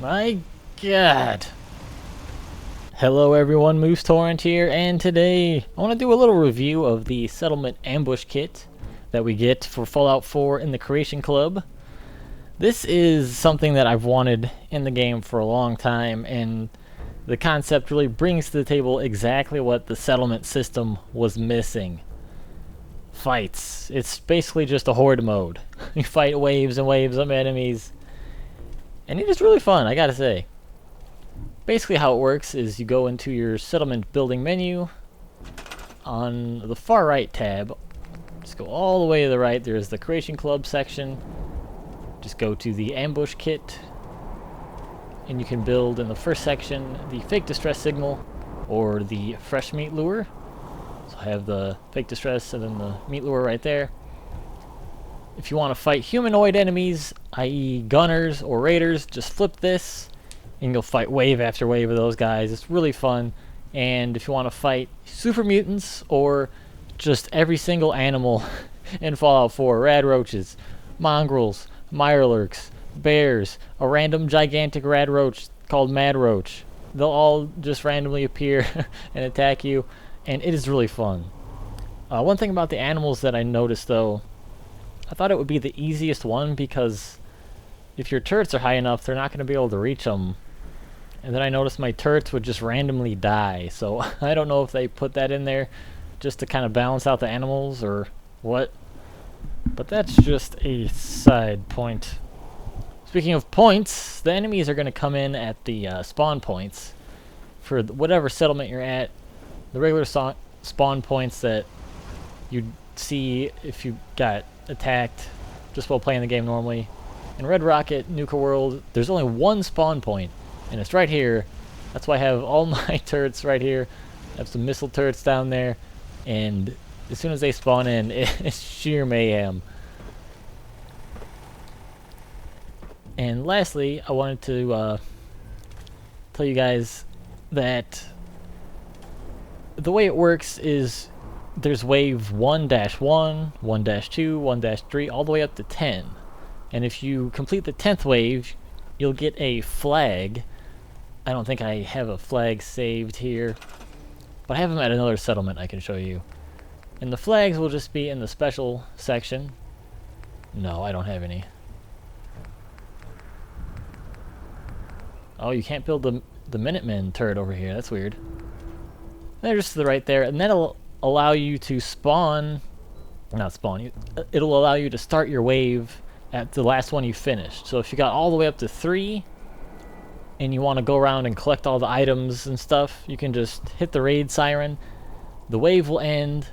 My god. Hello everyone, Moose Torrent here, and today I want to do a little review of the Settlement Ambush Kit that we get for Fallout 4 in the Creation Club. This is something that I've wanted in the game for a long time, and the concept really brings to the table exactly what the settlement system was missing. Fights. It's basically just a horde mode. You fight waves and waves of enemies, and it is really fun, I gotta say. Basically how it works is you go into your settlement building menu. On the far right tab, just go all the way to the right, there's the Creation Club section. Just go to the Ambush Kit, and you can build in the first section the Fake Distress Signal or the Fresh Meat Lure. So I have the Fake Distress and then the Meat Lure right there. If you want to fight humanoid enemies, i.e. gunners or raiders, just flip this and you'll fight wave after wave of those guys. It's really fun. And if you want to fight super mutants or just every single animal in Fallout 4, rad roaches, mongrels, mirelurks, bears, a random gigantic rad roach called Mad Roach, they'll all just randomly appear and attack you, and it is really fun. One thing about the animals that I noticed though, I thought it would be the easiest one because if your turrets are high enough, they're not going to be able to reach them. And then I noticed my turrets would just randomly die, so I don't know if they put that in there just to kind of balance out the animals or what. But that's just a side point. Speaking of points, the enemies are going to come in at the spawn points for whatever settlement you're at. The regular spawn points that you'd see if you got attacked just while playing the game normally. In Red Rocket, Nuka World, there's only one spawn point, and it's right here. That's why I have all my turrets right here. I have some missile turrets down there, and as soon as they spawn in, it's sheer mayhem. And lastly, I wanted to tell you guys that the way it works is there's wave 1-1, 1-2, 1-3, all the way up to 10. And if you complete the 10th wave, you'll get a flag. I don't think I have a flag saved here, but I have them at another settlement I can show you. And the flags will just be in the special section. No, I don't have any. Oh, you can't build the Minutemen turret over here. That's weird. They're just to the right there, and that'll allow you to spawn. Not spawn. It'll allow you to start your wave at the last one you finished. So if you got all the way up to 3 and you want to go around and collect all the items and stuff, you can just hit the raid siren. The wave will end,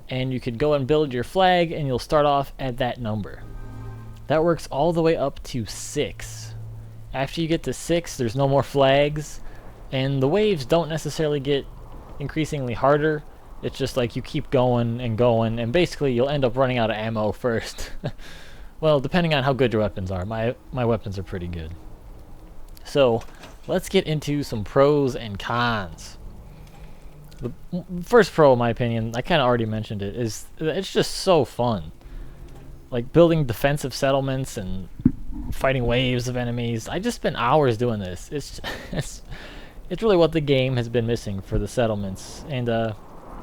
and you could go and build your flag, and you'll start off at that number. That works all the way up to 6. After you get to 6, there's no more flags, and the waves don't necessarily get increasingly harder. It's just like you keep going, and basically you'll end up running out of ammo first. Well, depending on how good your weapons are. My weapons are pretty good. So, let's get into some pros and cons. The first pro, in my opinion, I kind of already mentioned it, is it's just so fun. Like building defensive settlements and fighting waves of enemies. I just spent hours doing this. It's really what the game has been missing for the settlements. And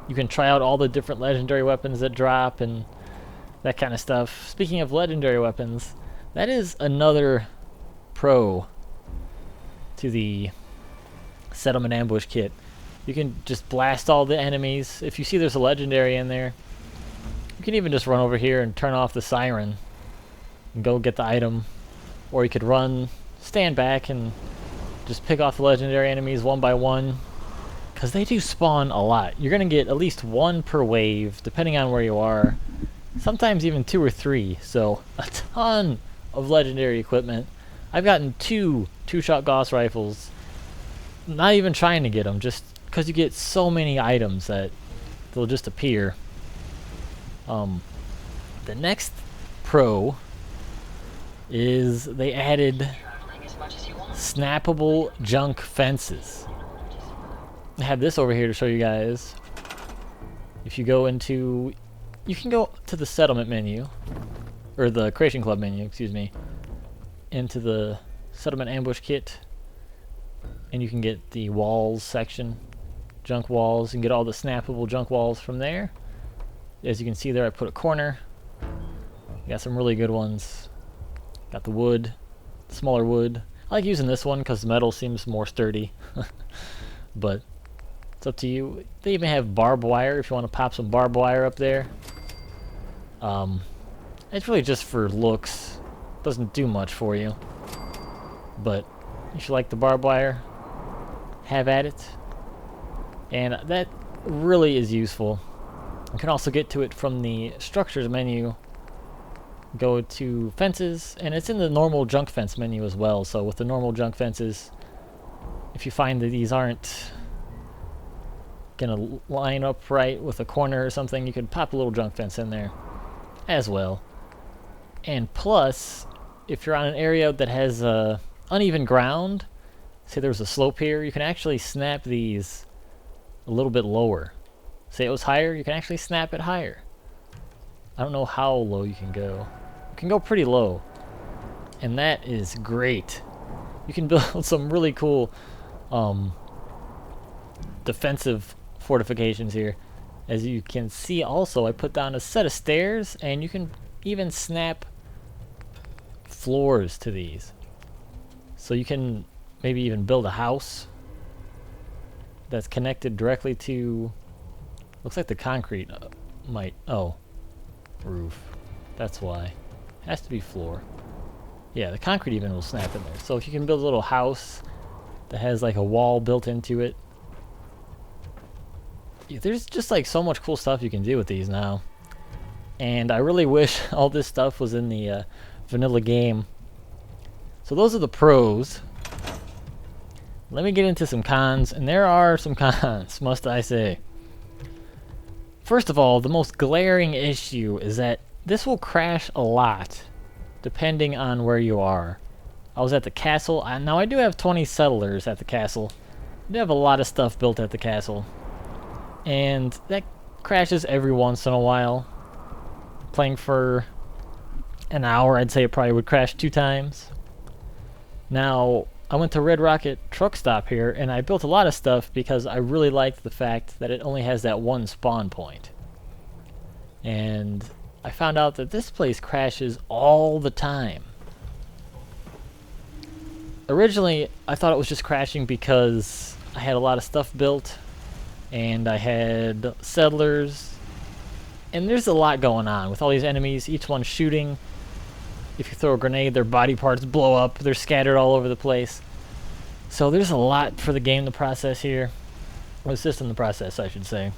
you can try out all the different legendary weapons that drop and that kind of stuff. Speaking of legendary weapons, that is another pro to the Settlement Ambush Kit. You can just blast all the enemies. If you see there's a legendary in there, you can even just run over here and turn off the siren and go get the item. Or you could run, stand back, and just pick off the legendary enemies one by one, because they do spawn a lot. You're going to get at least one per wave, depending on where you are. Sometimes even 2 or 3, so a ton of legendary equipment. I've gotten 2 two-shot Gauss rifles, not even trying to get them, just because you get so many items that they'll just appear. The next pro is they added snappable junk fences. I have this over here to show you guys. If you go into, you can go to the settlement menu, or the Creation Club menu, excuse me, into the Settlement Ambush Kit, and you can get the walls section, junk walls. You can get all the snappable junk walls from there. As you can see there, I put a corner. Got some really good ones. Got the wood, smaller wood. I like using this one because the metal seems more sturdy. But it's up to you. They even have barbed wire if you want to pop some barbed wire up there. It's really just for looks. Doesn't do much for you. But if you like the barbed wire, have at it. And that really is useful. You can also get to it from the structures menu. Go to fences, and it's in the normal junk fence menu as well. So with the normal junk fences, if you find that these aren't gonna line up right with a corner or something, you could pop a little junk fence in there as well. And plus, if you're on an area that has uneven ground, say there's a slope here, you can actually snap these a little bit lower. Say it was higher, you can actually snap it higher. I don't know how low you can go. You can go pretty low, and that is great. You can build some really cool defensive fortifications here. As you can see also, I put down a set of stairs, and you can even snap floors to these. So you can maybe even build a house that's connected directly to, looks like the concrete might, oh, roof. That's why. Has to be floor. Yeah, the concrete even will snap in there. So if you can build a little house that has like a wall built into it. Yeah, there's just like so much cool stuff you can do with these now. And I really wish all this stuff was in the vanilla game. So those are the pros. Let me get into some cons, and there are some cons, must I say. First of all, the most glaring issue is that this will crash a lot, depending on where you are. I was at the castle. Now, I do have 20 settlers at the castle. I do have a lot of stuff built at the castle. And that crashes every once in a while. Playing for an hour, I'd say it probably would crash 2 times. Now, I went to Red Rocket Truck Stop here, and I built a lot of stuff because I really liked the fact that it only has that one spawn point. And I found out that this place crashes all the time. Originally, I thought it was just crashing because I had a lot of stuff built, and I had settlers, and there's a lot going on with all these enemies, each one shooting. If you throw a grenade, their body parts blow up, they're scattered all over the place. So there's a lot for the game to process here. Or the system to process, I should say.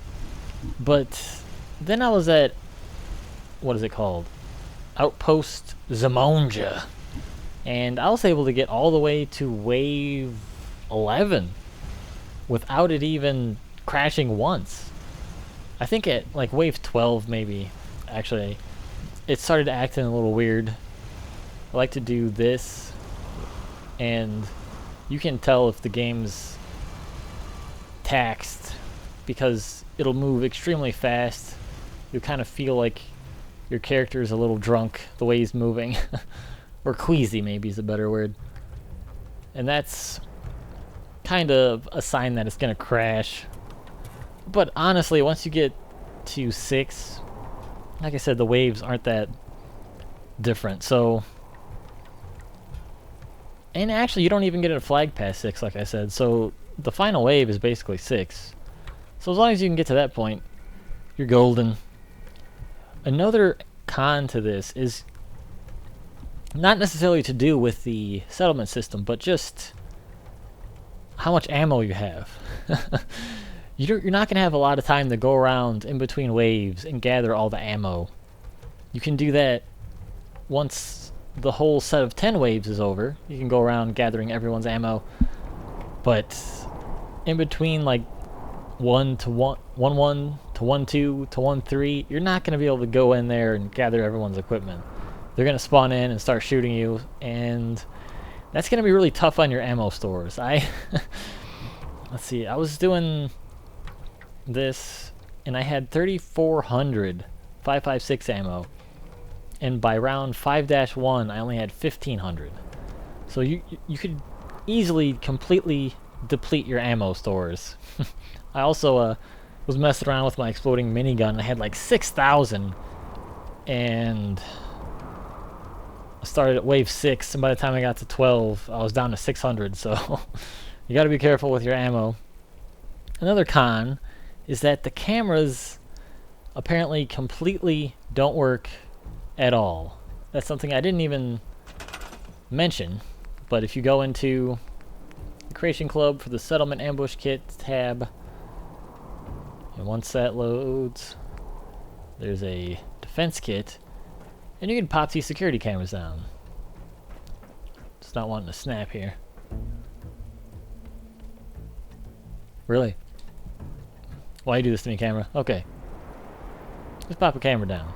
But then I was at, what is it called? Outpost Zamonja. And I was able to get all the way to wave 11 without it even crashing once. I think at like wave 12 maybe, actually, it started acting a little weird. I like to do this, and you can tell if the game's taxed because it'll move extremely fast. You kind of feel like your character is a little drunk the way he's moving. Or queasy maybe is a better word. And that's kind of a sign that it's going to crash. But honestly, once you get to 6, like I said, the waves aren't that different. So, and actually you don't even get a flag past 6, like I said. So the final wave is basically 6. So as long as you can get to that point, you're golden. Another con to this is not necessarily to do with the settlement system, but just how much ammo you have. You're not going to have a lot of time to go around in between waves and gather all the ammo. You can do that once the whole set of 10 waves is over. You can go around gathering everyone's ammo. But in between like 1 to 1, 1 to 1 2 to 1 3, you're not going to be able to go in there and gather everyone's equipment. They're going to spawn in and start shooting you, and that's going to be really tough on your ammo stores. Let's see, I was doing this, and I had 3,400 5.56 ammo, and by round 5-1, I only had 1,500. So you could easily completely deplete your ammo stores. I also was messing around with my exploding minigun. I had like 6,000, and I started at wave 6, and by the time I got to 12, I was down to 600, so you gotta be careful with your ammo. Another con is that the cameras apparently completely don't work at all. That's something I didn't even mention, but if you go into the Creation Club for the Settlement Ambush Kit tab, and once that loads, there's a defense kit, and you can pop these security cameras down. Just not wanting to snap here. Really? Why you do this to me, camera? Okay. Just pop a camera down.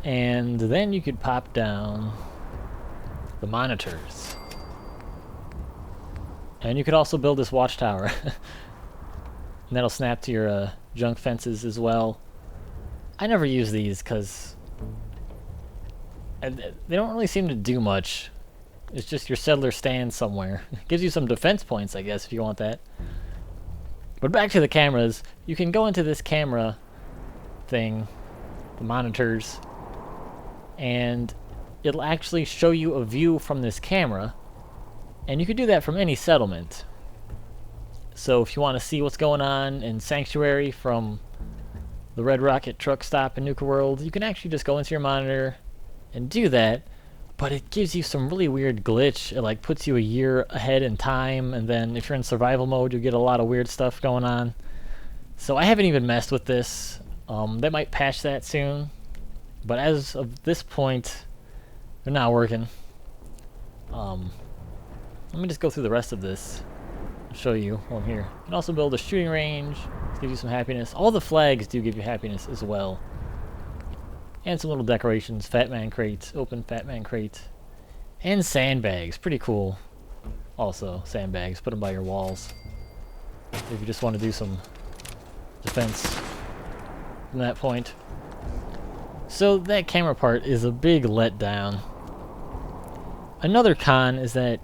And then you could pop down the monitors. And you could also build this watchtower. And that'll snap to your junk fences as well. I never use these because they don't really seem to do much. It's just your settler stands somewhere. It gives you some defense points, I guess, if you want that. But back to the cameras. You can go into this camera thing, the monitors, and it'll actually show you a view from this camera. And you can do that from any settlement. So if you want to see what's going on in Sanctuary from the Red Rocket truck stop in Nuka World, you can actually just go into your monitor and do that. But it gives you some really weird glitch. It like puts you a year ahead in time, and then if you're in survival mode, you get a lot of weird stuff going on. So I haven't even messed with this. They might patch that soon, but as of this point, they're not working. Let me just go through the rest of this. I'll show you while I'm here. You can also build a shooting range. Give you some happiness. All the flags do give you happiness as well. And some little decorations. Fat Man crate. Open Fat Man crate. And sandbags. Pretty cool. Also, sandbags. Put them by your walls. If you just want to do some defense from that point. So that camera part is a big letdown. Another con is that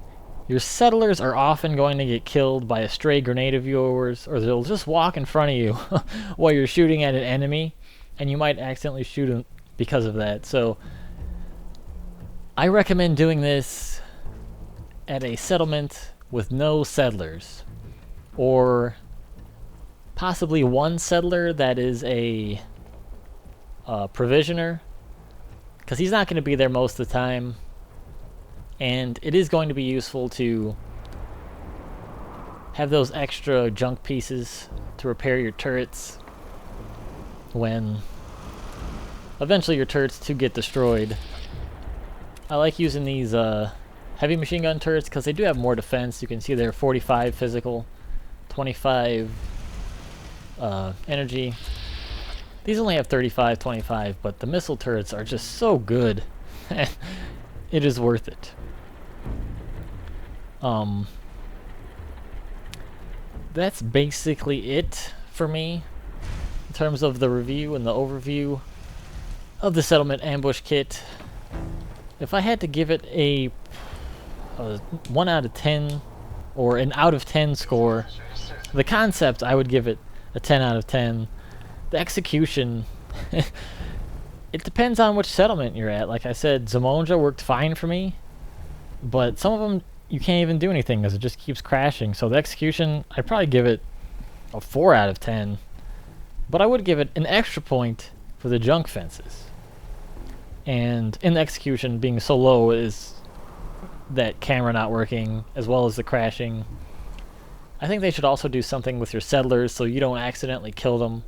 your settlers are often going to get killed by a stray grenade of yours, or they'll just walk in front of you while you're shooting at an enemy, and you might accidentally shoot them because of that. So I recommend doing this at a settlement with no settlers, or possibly one settler that is a provisioner, because he's not going to be there most of the time. And it is going to be useful to have those extra junk pieces to repair your turrets when eventually your turrets do get destroyed. I like using these heavy machine gun turrets because they do have more defense. You can see they're 45 physical, 25 energy. These only have 35, 25, but the missile turrets are just so good. It is worth it. That's basically it for me in terms of the review and the overview of the Settlement Ambush Kit. If I had to give it a 1 out of 10 or an out of 10 score, the concept, I would give it a 10 out of 10. The execution, it depends on which settlement you're at. Like I said, Zamonja worked fine for me, but some of them you can't even do anything because it just keeps crashing. So the execution, I'd probably give it a 4 out of 10, but I would give it an extra point for the junk fences. And in the execution being so low is that camera not working as well as the crashing. I think they should also do something with your settlers so you don't accidentally kill them.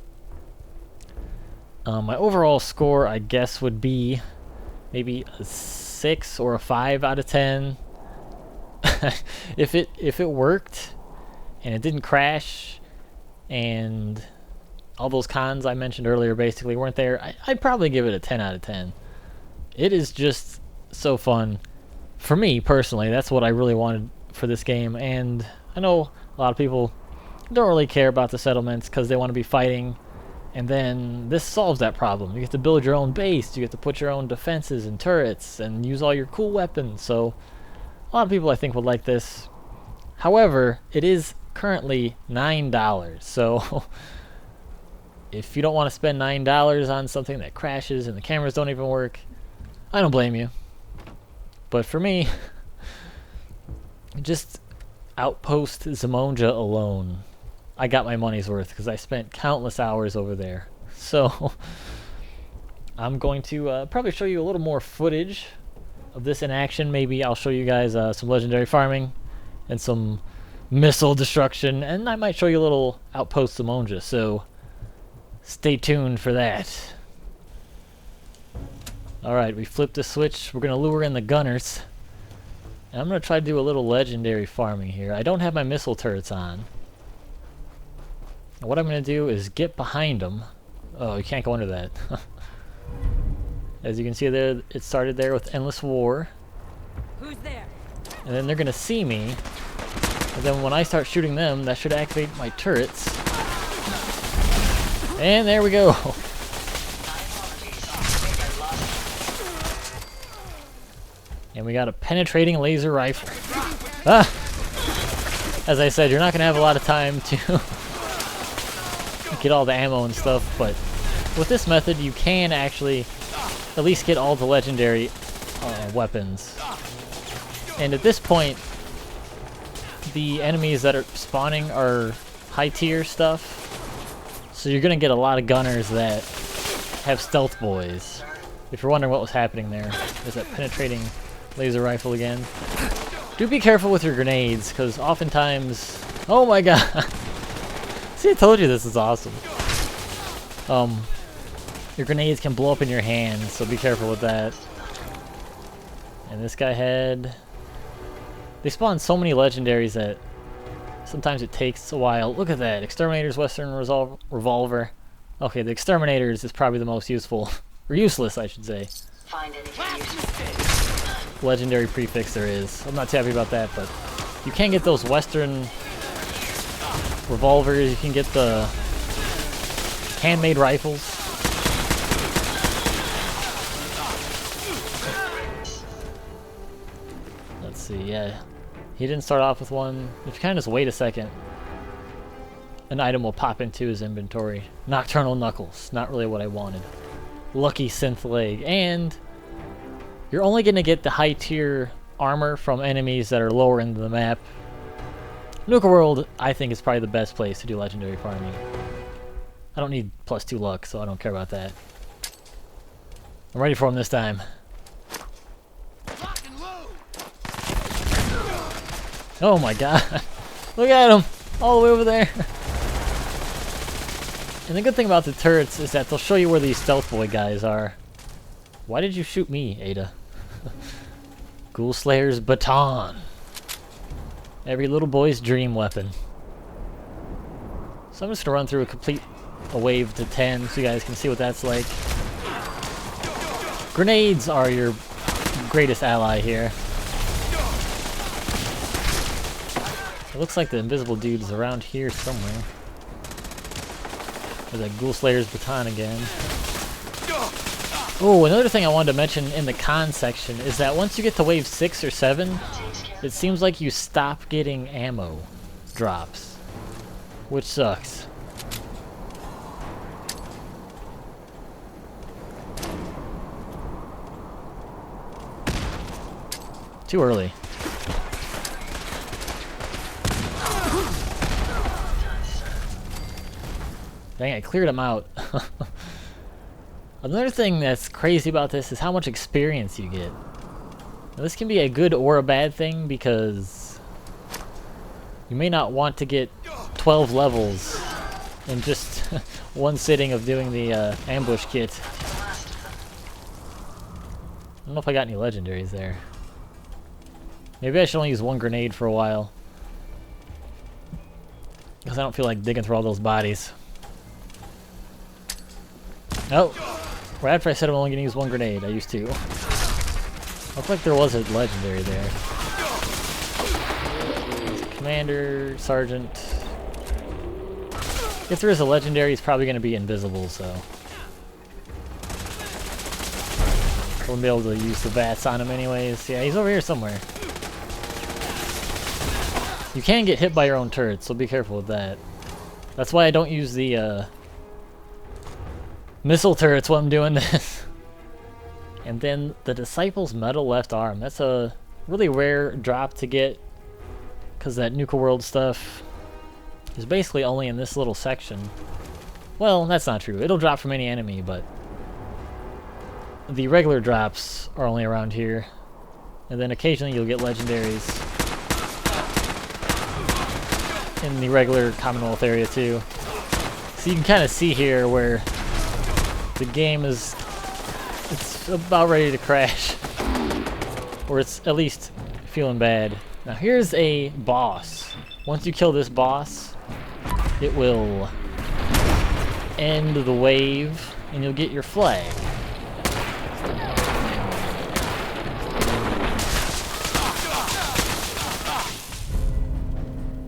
My overall score, I guess, would be maybe a 6 or a 5 out of 10. If it worked and it didn't crash and all those cons I mentioned earlier basically weren't there, I'd probably give it a 10 out of 10. It is just so fun. For me, personally, that's what I really wanted for this game, and I know a lot of people don't really care about the settlements because they want to be fighting, and then this solves that problem. You get to build your own base, you get to put your own defenses and turrets, and use all your cool weapons, so a lot of people I think would like this. However, it is currently $9, so if you don't want to spend $9 on something that crashes and the cameras don't even work, I don't blame you. But for me, just Outpost Zimonja alone, I got my money's worth because I spent countless hours over there. So I'm going to probably show you a little more footage of this in action. Maybe I'll show you guys some legendary farming and some missile destruction, and I might show you a little Outpost Zimonja, so stay tuned for that. Alright, we flipped the switch. We're going to lure in the gunners. And I'm going to try to do a little legendary farming here. I don't have my missile turrets on. And what I'm going to do is get behind them. Oh, you can't go under that. As you can see there, it started there with Endless War. Who's there? And then they're going to see me. And then when I start shooting them, that should activate my turrets. And there we go. And we got a penetrating laser rifle. Ah! As I said, you're not going to have a lot of time to get all the ammo and stuff, but with this method, you can actually at least get all the legendary weapons. And at this point, the enemies that are spawning are high tier stuff, so you're going to get a lot of gunners that have stealth boys. If you're wondering what was happening there, there's that penetrating laser rifle again. Do be careful with your grenades, because oftentimes... Oh my god! See, I told you this is awesome. Your grenades can blow up in your hands, so be careful with that. And this guy had... They spawn so many legendaries that sometimes it takes a while. Look at that! Exterminator's Western Revolver. Okay, the Exterminator's is probably the most useful. Or useless, I should say. Find anything Legendary prefix there is. I'm not too happy about that, but you can get those Western revolvers. You can get the handmade rifles. Let's see, yeah. He didn't start off with one. If you kind of just wait a second, an item will pop into his inventory. Nocturnal Knuckles. Not really what I wanted. Lucky Synth Leg. And you're only going to get the high tier armor from enemies that are lower into the map. Nuka World, I think, is probably the best place to do legendary farming. I don't need +2 luck, so I don't care about that. I'm ready for him this time. Oh my god. Look at him! All the way over there. And the good thing about the turrets is that they'll show you where these stealth boy guys are. Why did you shoot me, Ada? Ghoul Slayer's Baton. Every little boy's dream weapon. So I'm just going to run through a wave to 10 so you guys can see what that's like. Grenades are your greatest ally here. It looks like the invisible dude is around here somewhere. There's that Ghoul Slayer's Baton again. Oh, another thing I wanted to mention in the con section is that once you get to wave 6 or 7, it seems like you stop getting ammo drops, which sucks. Too early. Dang, I cleared him out. Another thing that's crazy about this is how much experience you get. Now, this can be a good or a bad thing because you may not want to get 12 levels in just one sitting of doing the ambush kit. I don't know if I got any legendaries there. Maybe I should only use one grenade for a while, because I don't feel like digging through all those bodies. Oh, right after I said I'm only going to use one grenade, I used two. Looks like there was a legendary there. Commander, Sergeant. If there is a legendary, he's probably going to be invisible, so we'll be able to use the VATS on him anyways. Yeah, he's over here somewhere. You can get hit by your own turrets, so be careful with that. That's why I don't use the missile turrets when I'm doing this. And then the Disciple's Metal Left Arm. That's a really rare drop to get, because that Nuka World stuff is basically only in this little section. Well, that's not true. It'll drop from any enemy, but the regular drops are only around here. And then occasionally you'll get legendaries in the regular Commonwealth area too. So you can kind of see here where the game is, it's about ready to crash. Or it's at least feeling bad. Now here's a boss. Once you kill this boss, it will end the wave and you'll get your flag.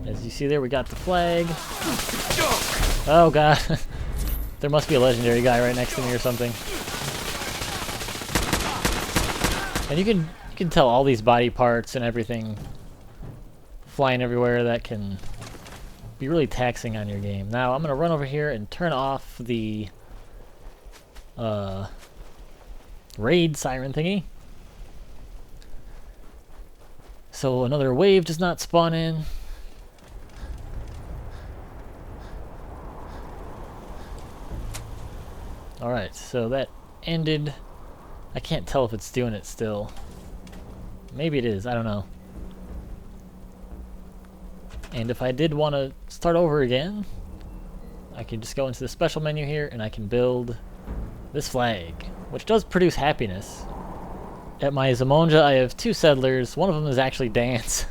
As you see there, we got the flag. Oh god. There must be a legendary guy right next to me or something. And you can tell all these body parts and everything flying everywhere. That can be really taxing on your game. Now I'm gonna run over here and turn off the raid siren thingy, so another wave does not spawn in. Alright, so that ended. I can't tell if it's doing it still. Maybe it is, I don't know. And if I did want to start over again, I can just go into the special menu here and I can build this flag, which does produce happiness. At my Zamonja, I have 2 settlers. One of them is actually Dance.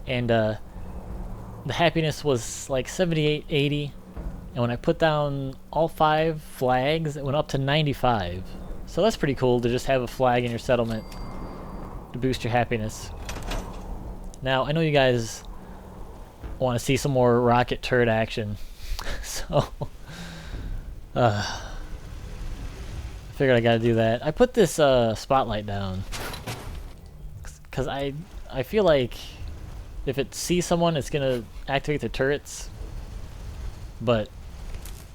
And the happiness was like 78, 80. And when I put down all 5 flags, it went up to 95. So that's pretty cool to just have a flag in your settlement to boost your happiness. Now, I know you guys want to see some more rocket turret action. So, I figured I gotta do that. I put this spotlight down because I feel like if it sees someone, it's gonna activate the turrets. But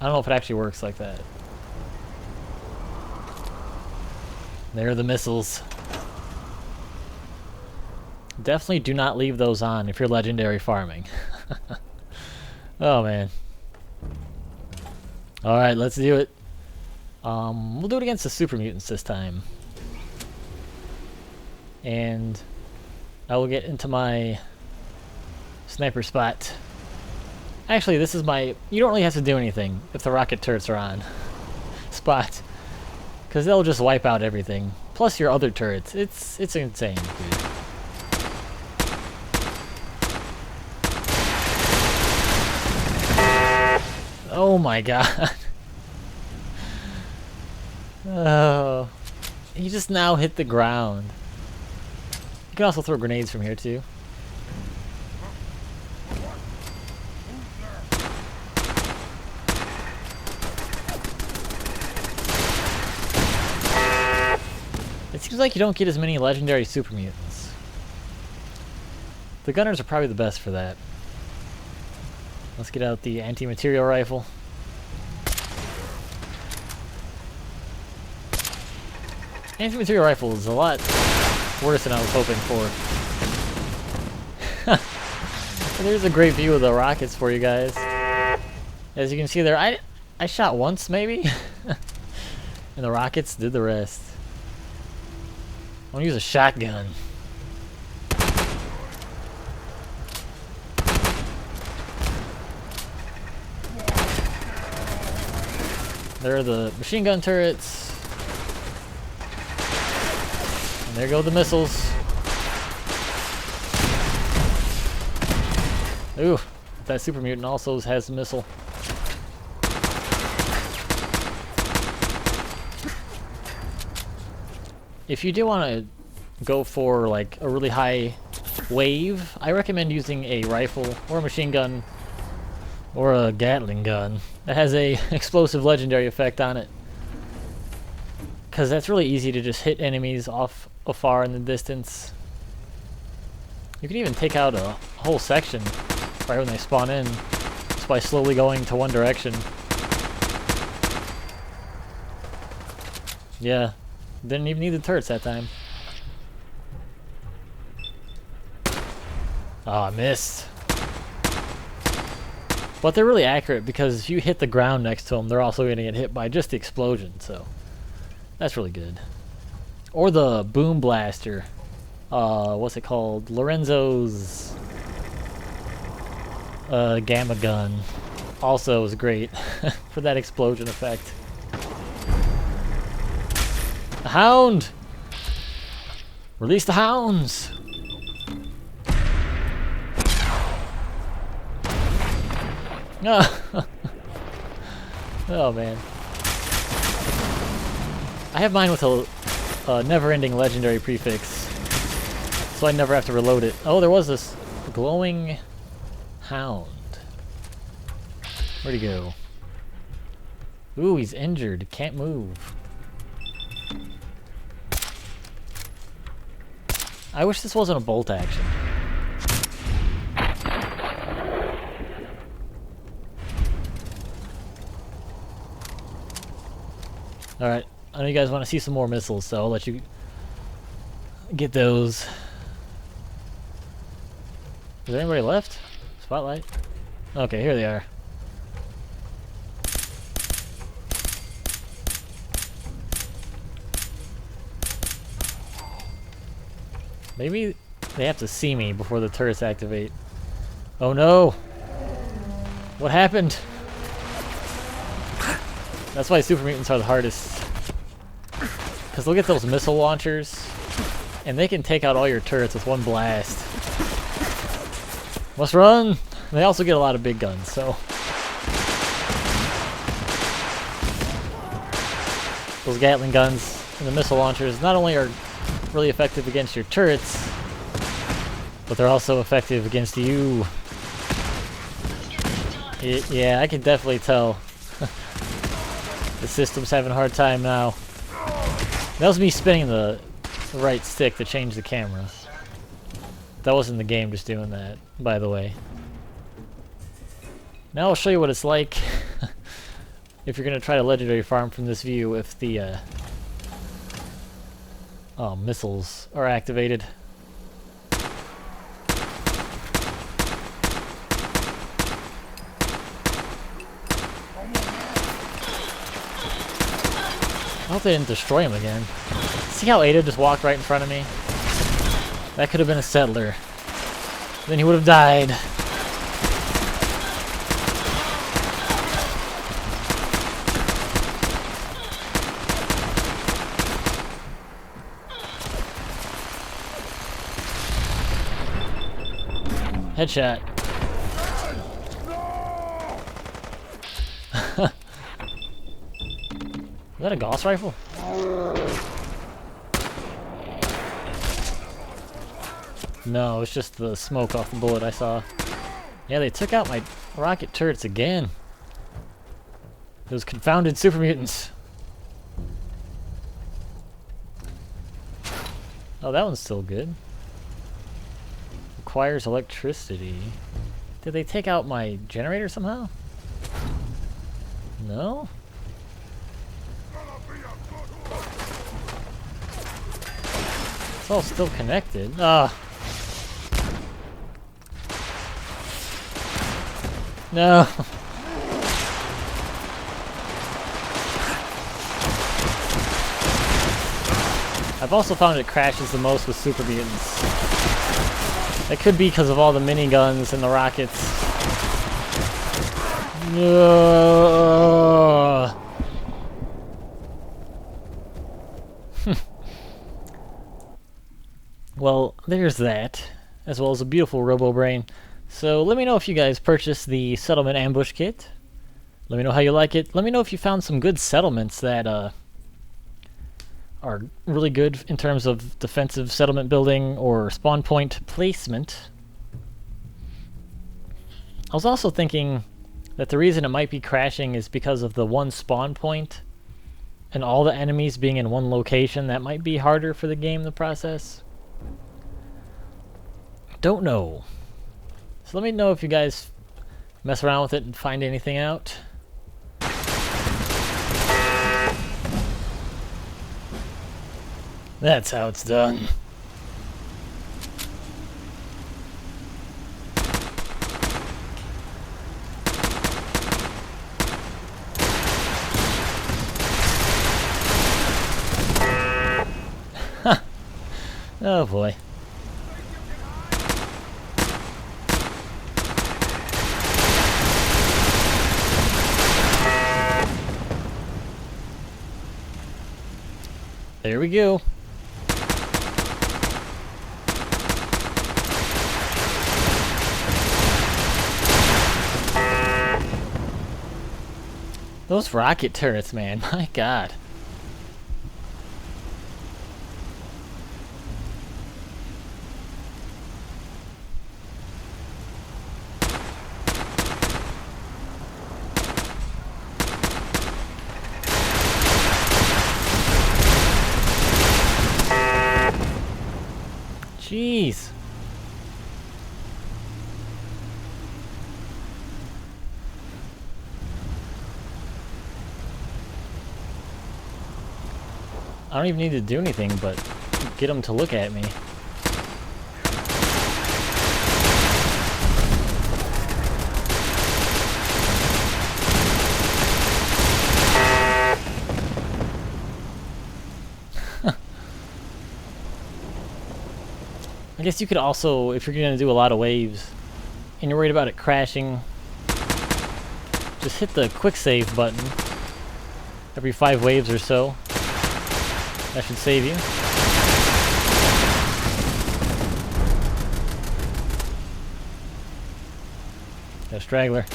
I don't know if it actually works like that. There are the missiles. Definitely do not leave those on if you're legendary farming. Oh man. Alright, let's do it. We'll do it against the super mutants this time. And I will get into my sniper spot. Actually, this is my... You don't really have to do anything if the rocket turrets are on. Spot. Because they'll just wipe out everything. Plus your other turrets. It's insane, dude. Oh my god. Oh. He just now hit the ground. You can also throw grenades from here too. It seems like you don't get as many legendary super mutants. The gunners are probably the best for that. Let's get out the anti-material rifle. Anti-material rifle is a lot worse than I was hoping for. There's a great view of the rockets for you guys. As you can see there, I shot once maybe, and the rockets did the rest. I'm gonna use a shotgun. There are the machine gun turrets. And there go the missiles. Ooh, that super mutant also has a missile. If you do want to go for like a really high wave, I recommend using a rifle or a machine gun or a Gatling gun that has a explosive legendary effect on it, because that's really easy to just hit enemies off afar in the distance. You can even take out a whole section right when they spawn in, just by slowly going to one direction. Yeah, didn't even need the turrets that time. Oh, I missed. But they're really accurate because if you hit the ground next to them, they're also going to get hit by just the explosion, so that's really good. Or the boom blaster. What's it called? Lorenzo's gamma gun. Also is great for that explosion effect. The hound! Release the hounds! Oh, oh man. I have mine with a never-ending legendary prefix, so I never have to reload it. Oh, there was this glowing hound. Where'd he go? Ooh, he's injured. Can't move. I wish this wasn't a bolt action. Alright, I know you guys want to see some more missiles, so I'll let you get those. Is there anybody left? Spotlight? Okay, here they are. Maybe they have to see me before the turrets activate. Oh no! What happened? That's why super mutants are the hardest. Because look at those missile launchers, and they can take out all your turrets with one blast. Must run! They also get a lot of big guns, so. Those Gatling guns and the missile launchers not only are really effective against your turrets, but they're also effective against you. Yeah, I can definitely tell. The system's having a hard time now. That was me spinning the right stick to change the camera. That wasn't the game just doing that, by the way. Now I'll show you what it's like if you're going to try to legendary farm from this view if the missiles are activated. I hope they didn't destroy him again. See how Ada just walked right in front of me? That could have been a settler. Then he would have died. Headshot. Is that a Gauss rifle? No, it's just the smoke off the bullet I saw. Yeah, they took out my rocket turrets again. Those confounded super mutants. Oh, that one's still good. Requires electricity. Did they take out my generator somehow? No? It's all still connected. Ah. No. I've also found it crashes the most with super mutants. That could be because of all the miniguns and the rockets. No. Well, there's that, as well as a beautiful Robo-Brain. So let me know if you guys purchased the Settlement Ambush Kit. Let me know how you like it. Let me know if you found some good settlements that are really good in terms of defensive settlement building or spawn point placement. I was also thinking that the reason it might be crashing is because of the one spawn point and all the enemies being in one location. That might be harder for the game to process. Don't know. So let me know if you guys mess around with it and find anything out. That's how it's done. Oh boy. There we go. Those rocket turrets, man, my god. Jeez. I don't even need to do anything but get them to look at me. I guess you could also, if you're going to do a lot of waves and you're worried about it crashing, just hit the quick save button every 5 waves or so. That should save you. Got a straggler.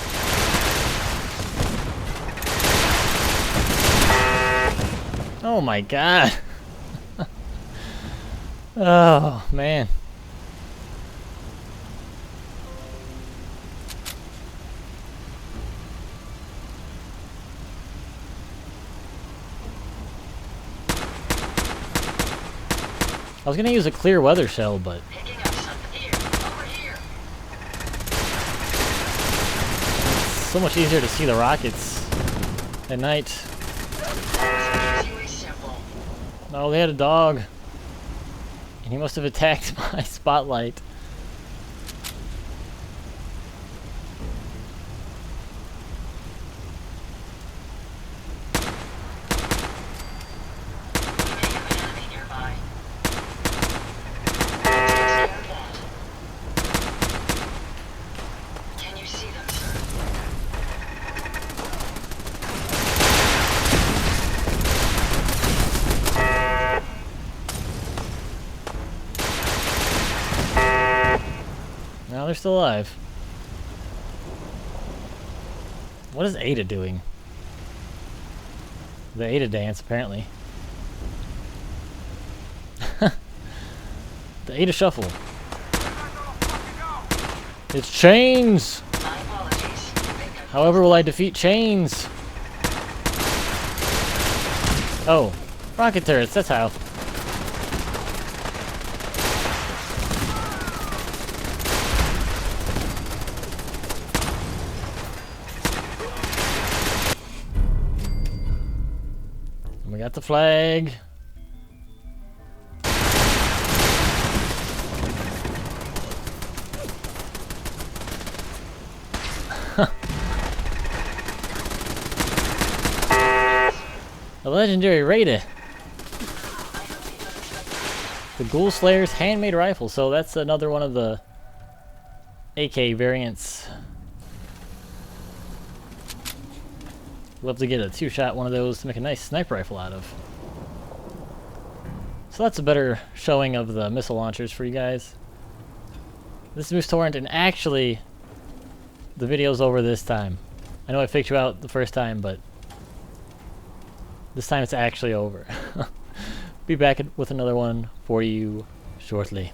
Oh my god. Oh man. I was gonna use a clear weather shell, but Picking up something here. Over here. it's so much easier to see the rockets at night. Surprisingly simple. Oh, they had a dog. And he must have attacked my spotlight. We may have an enemy nearby. Let's get that. Can you see them, sir? Now they're still alive. What is Ada doing? The Ada dance, apparently. The Ada shuffle. It's Chains! My apologies. However will I defeat Chains? Oh, rocket turrets, that's how. We got the flag. A legendary Raider. The Ghoul Slayer's handmade rifle. So that's another one of the AK variants. Love to get a 2-shot one of those to make a nice sniper rifle out of. So that's a better showing of the missile launchers for you guys. This is Moose Torrent, and actually, the video's over this time. I know I faked you out the first time, but this time it's actually over. Be back with another one for you shortly.